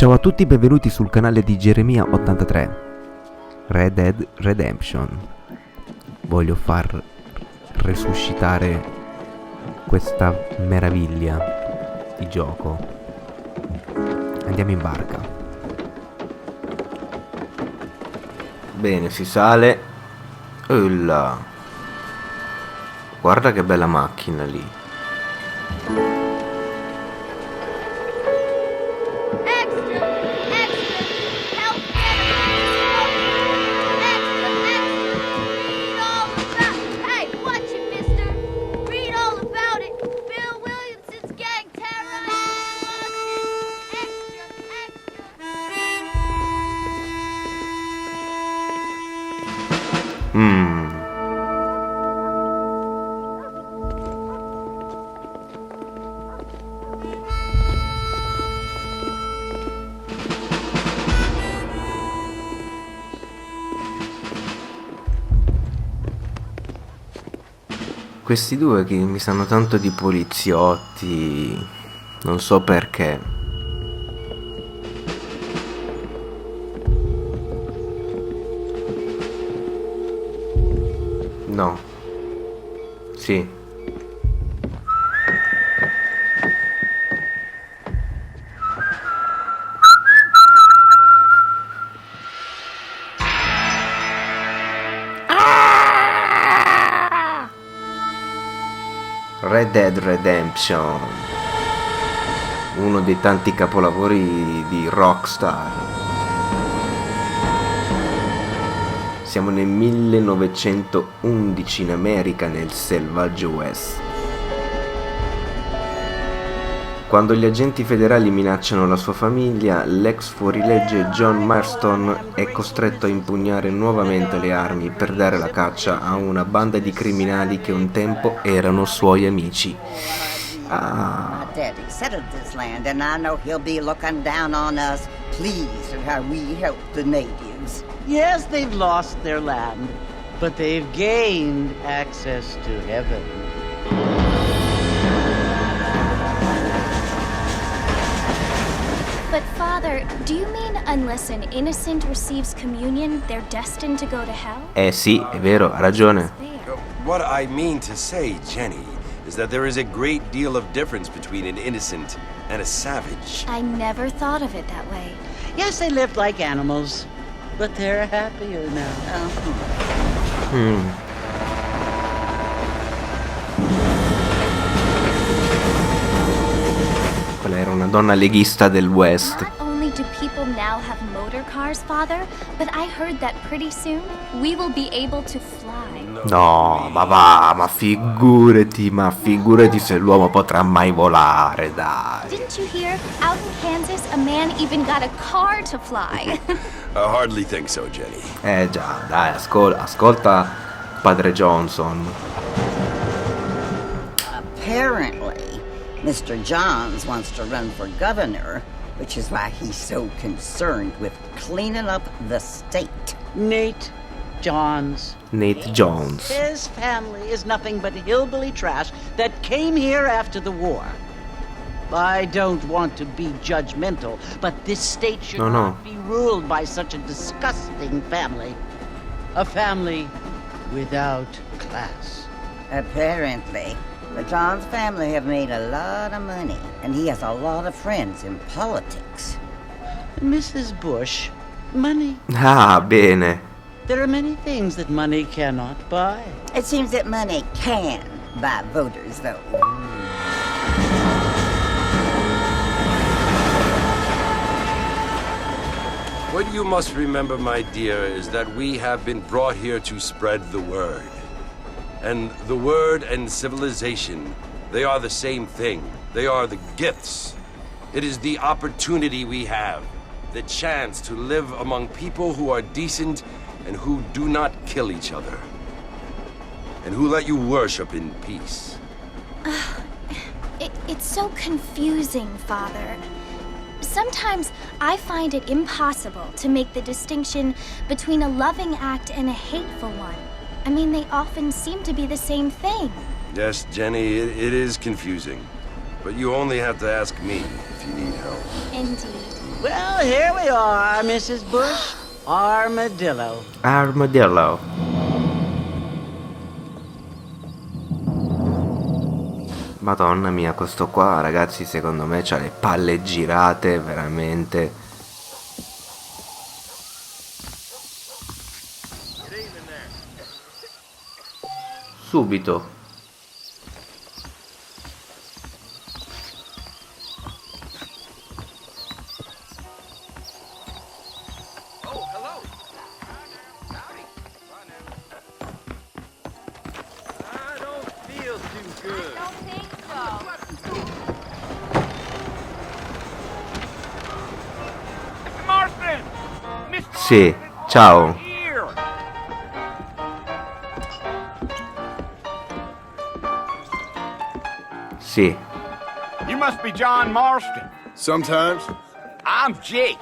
Ciao a tutti, benvenuti sul canale di Geremia 83 Red Dead Redemption. Voglio far resuscitare questa meraviglia di gioco. Andiamo in barca. Bene, si sale. Ulla. Guarda che bella macchina lì. Questi due che mi sanno tanto di poliziotti, non so perché. No. Sì. Red Dead Redemption, uno dei tanti capolavori di Rockstar. Siamo nel 1911 in America, nel selvaggio West. Quando gli agenti federali minacciano la sua famiglia, l'ex fuorilegge John Marston è costretto a impugnare nuovamente le armi per dare la caccia a una banda di criminali che un tempo erano suoi amici. My daddy settled this land, and I know he'll be looking down on us, pleased at how we helped the natives. Yes, they've lost their land, but they've gained access to heaven. But Father, do you mean unless an innocent receives communion, they're destined to go to hell? Sì, è vero, ha ragione. What I mean to say, Jenny, is that there is a great deal of difference between an innocent and a savage. I never thought of it that way. Yes, they lived like animals, but they're happier now. Quella era una donna leghista del West. Not only do people now have motor cars, Father, but I heard that pretty soon we will be able to fly. No, ma va, ma figurati se l'uomo potrà mai volare, dai. Didn't you hear? Out in Kansas, a man even got a car to fly. I hardly think so, Jenny. Già, dai, ascolta padre Johnson. Apparently, Mr. Johns wants to run for governor, which is why he's so concerned with cleaning up the state. Nate Jones. His family is nothing but hillbilly trash that came here after the war. I don't want to be judgmental, but this state should not be ruled by such a disgusting family. A family without class. Apparently, the Johns family have made a lot of money, and he has a lot of friends in politics. Mrs. Bush, money. Ah, bene. There are many things that money cannot buy. It seems that money can buy voters, though. What you must remember, my dear, is that we have been brought here to spread the word. And the word and civilization, they are the same thing. They are the gifts. It is the opportunity we have, the chance to live among people who are decent and who do not kill each other, and who let you worship in peace. It's so confusing, Father. Sometimes I find it impossible to make the distinction between a loving act and a hateful one. I mean, they often seem to be the same thing. Yes, Jenny, it is confusing. But you only have to ask me if you need help. Indeed. Well, here we are, Mrs. Bush. Armadillo. Armadillo. Madonna mia, questo qua, ragazzi, secondo me c'ha le palle girate, veramente. Subito. Sì, ciao. Sì. You must be John Marston. Sometimes. I'm Jake.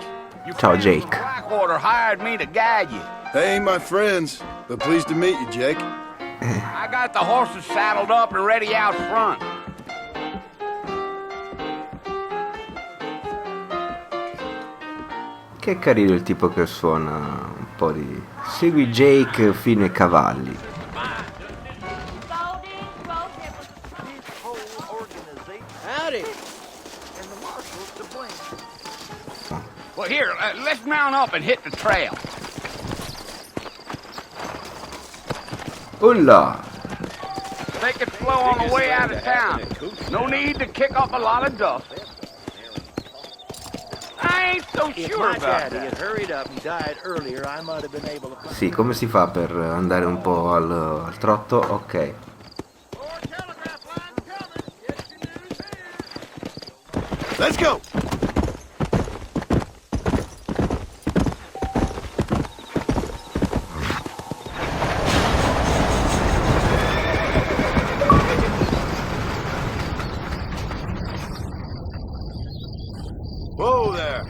Your Ciao, friends from Jake. Blackwater hired me to guide you. They ain't my friends, but pleased to meet you, Jake. I got the horses saddled up and ready out front. Che carino il tipo che suona un po' di... Segui Jake fino ai cavalli. Well, here, let's mount up and hit the trail. Ulla! Take it slow on the way out of town. No need to kick up a lot of dust. I ain't so sure about that. Sì, come si fa per andare un po' al trotto? Ok. Let's go! Whoa there.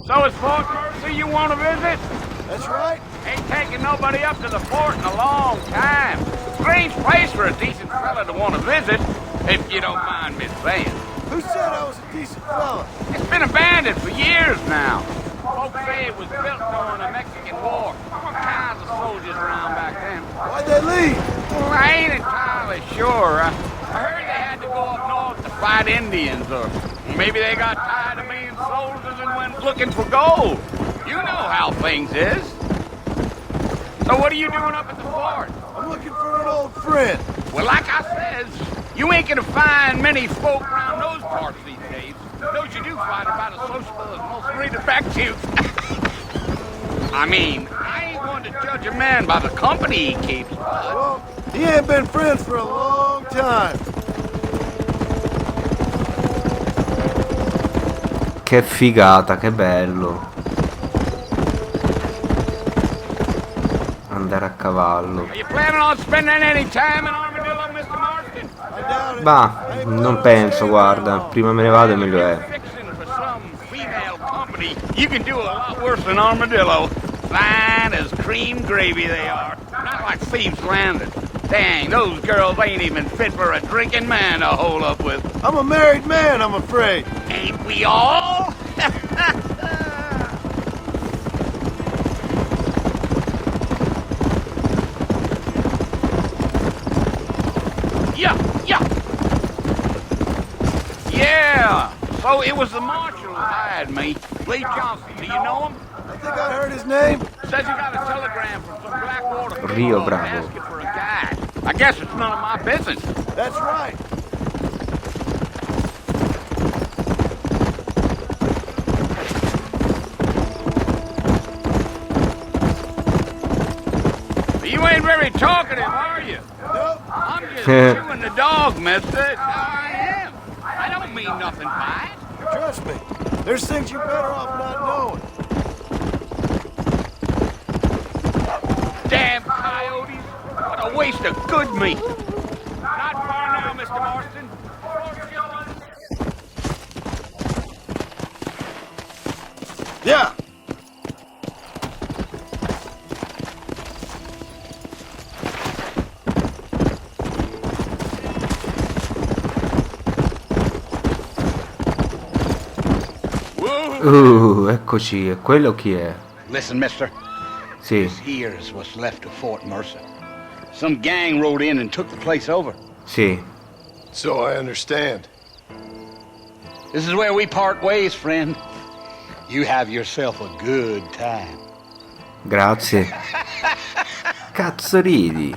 So it's Fort Mercy you want to visit? That's right. Ain't taking nobody up to the fort in a long time. Strange place for a decent fella to want to visit, if you don't mind me saying. Who said I was a decent fella? It's been abandoned for years now. Folks say it was built during the Mexican War. All kinds of soldiers around back then. Why'd they leave? Well, I ain't entirely sure. I heard they had to go up north to fight Indians, or maybe they got tired of being soldiers and went looking for gold. You know how things is. So what are you doing up at the fort? I'm looking for an old friend. Well, like I said, you ain't gonna find many folk around those parts these days. Those you do find about as sociable as most read effective. I mean, I ain't one to judge a man by the company he keeps, but... Well, he ain't been friends for a long time. Che figata, che bello. Andare a cavallo. Are you planning on spending any time in Armadillo, Mr. Marston? I doubt it. Bah, non penso, guarda. Prima me ne vado e meglio è. Fixing for some female company, you can do a lot worse than Armadillo. Fine as cream gravy they are. Not like Thieves Landing. Dang, those girls ain't even fit for a drinking man to hold up with. I'm a married man, I'm afraid. Ain't we all? Yeah. So it was the marshal who hired me. Lee Johnson, do you know him? I think I heard his name. Says he got a telegram from some Blackwater Rio people Bravo. asking for a guide. I guess it's none of my business. That's right. You ain't very talkative, are you? Nope. I'm just chewing the dog, mister. That's how I am. I don't mean nothing by it. Trust me. There's things you're better off not knowing. Damn coyotes. What a waste of good meat. Not far now, Mr. Marston. Yeah. Whoa. Eccoci, e quello chi è? Listen, mister. Sì, This here is what's left of Fort Mercer. Some gang rode in and took the place over. sì. So I understand. This is where we part ways, friend. You have yourself a good time. Grazie. Cazzo ridi.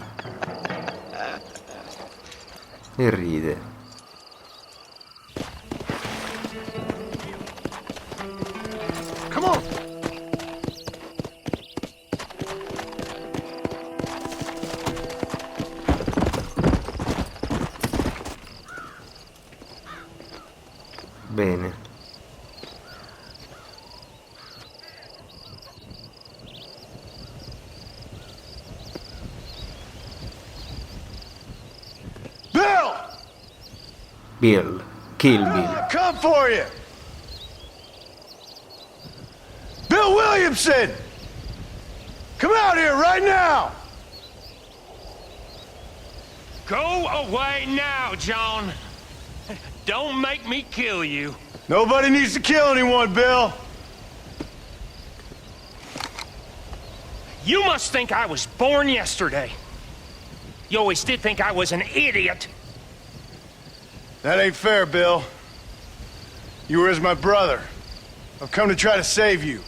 E ride. Come on. Bene. Bill! Bill. Kill Bill. Come for you! Bill Williamson! Come out here right now! Go away now, John. Don't make me kill you. Nobody needs to kill anyone, Bill. You must think I was born yesterday. You always did think I was an idiot. That ain't fair, Bill. You were as my brother. I've come to try to save you.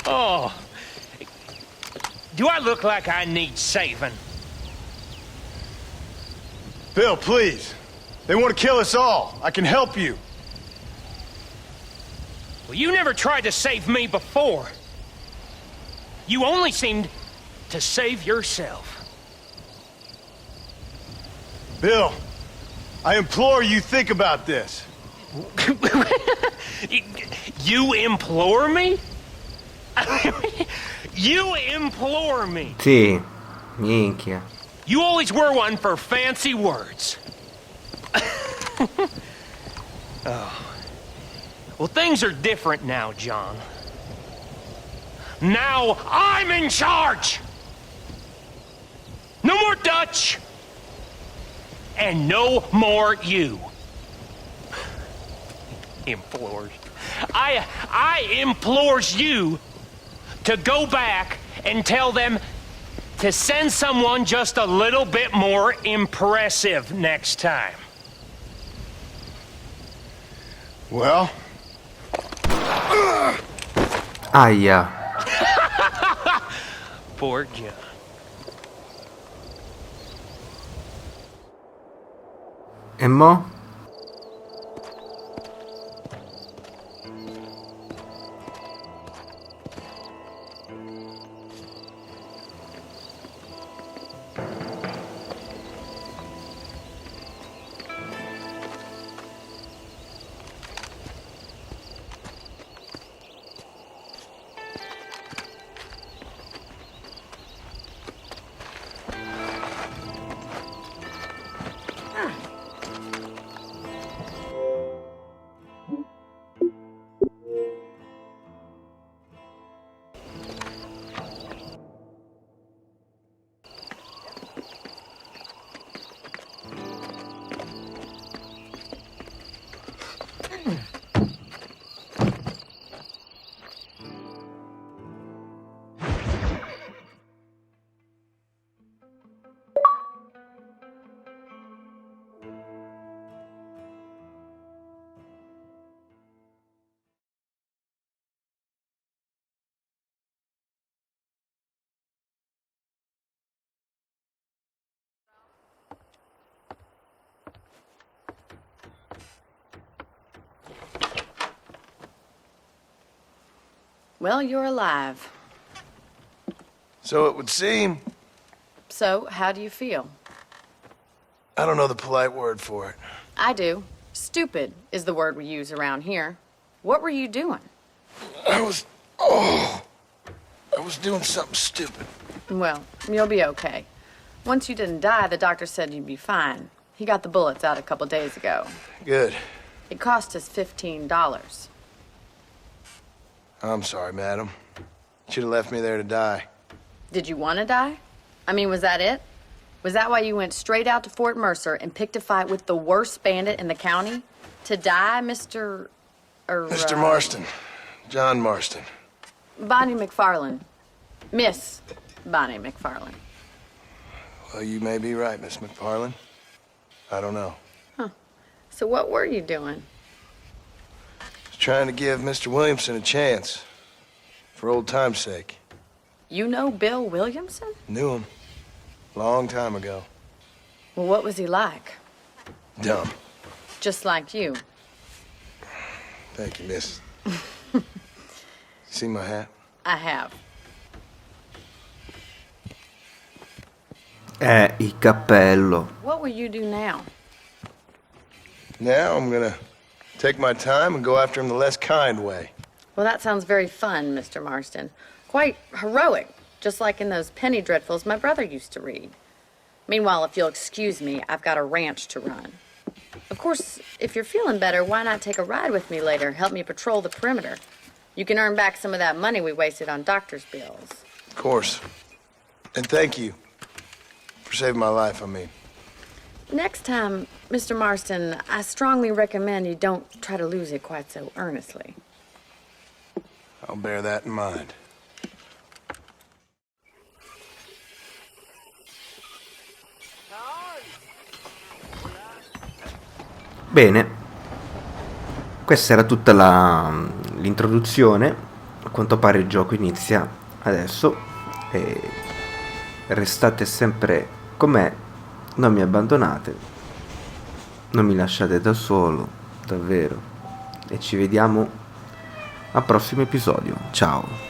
Oh. Do I look like I need saving? Bill, please. They want to kill us all. I can help you. Well, you never tried to save me before. You only seemed to save yourself. Bill, I implore you think about this. You implore me? You implore me? Sì, minchia. You always were one for fancy words. Oh. Well, things are different now, John. Now I'm in charge! No more Dutch! And no more you. Implores. I implores you to go back and tell them to send someone just a little bit more impressive next time. Well? Aia. Poor John. E mo? Well, you're alive. So it would seem. So, how do you feel? I don't know the polite word for it. I do. Stupid is the word we use around here. What were you doing? I was doing something stupid. Well, you'll be okay. Once you didn't die, the doctor said you'd be fine. He got the bullets out a couple days ago. Good. It cost us $15. I'm sorry, madam. Should have left me there to die. Did you want to die? I mean, was that it? Was that why you went straight out to Fort Mercer and picked a fight with the worst bandit in the county? To die, Mr. Mr. Marston. John Marston. Bonnie McFarlane. Miss Bonnie McFarlane. Well, you may be right, Miss McFarlane. I don't know. So what were you doing? Just trying to give Mr. Williamson a chance. For old time's sake. You know Bill Williamson? Knew him. Long time ago. Well, what was he like? Dumb. Just like you. Thank you, miss. See my hat? I have. Il cappello. What will you do now? Now I'm gonna take my time and go after him the less kind way. Well, that sounds very fun, Mr. Marston. Quite heroic, just like in those penny dreadfuls my brother used to read. Meanwhile, if you'll excuse me, I've got a ranch to run. Of course, if you're feeling better, why not take a ride with me later? Help me patrol the perimeter. You can earn back some of that money we wasted on doctor's bills. Of course. And thank you. For saving my life, I mean. Next time, Mr. Marston, I strongly recommend you don't try to lose it quite so earnestly. I'll bear that in mind. Bene, questa era tutta l'introduzione. A quanto pare il gioco inizia adesso e restate sempre con me, non mi abbandonate, non mi lasciate da solo, davvero, e ci vediamo al prossimo episodio. Ciao.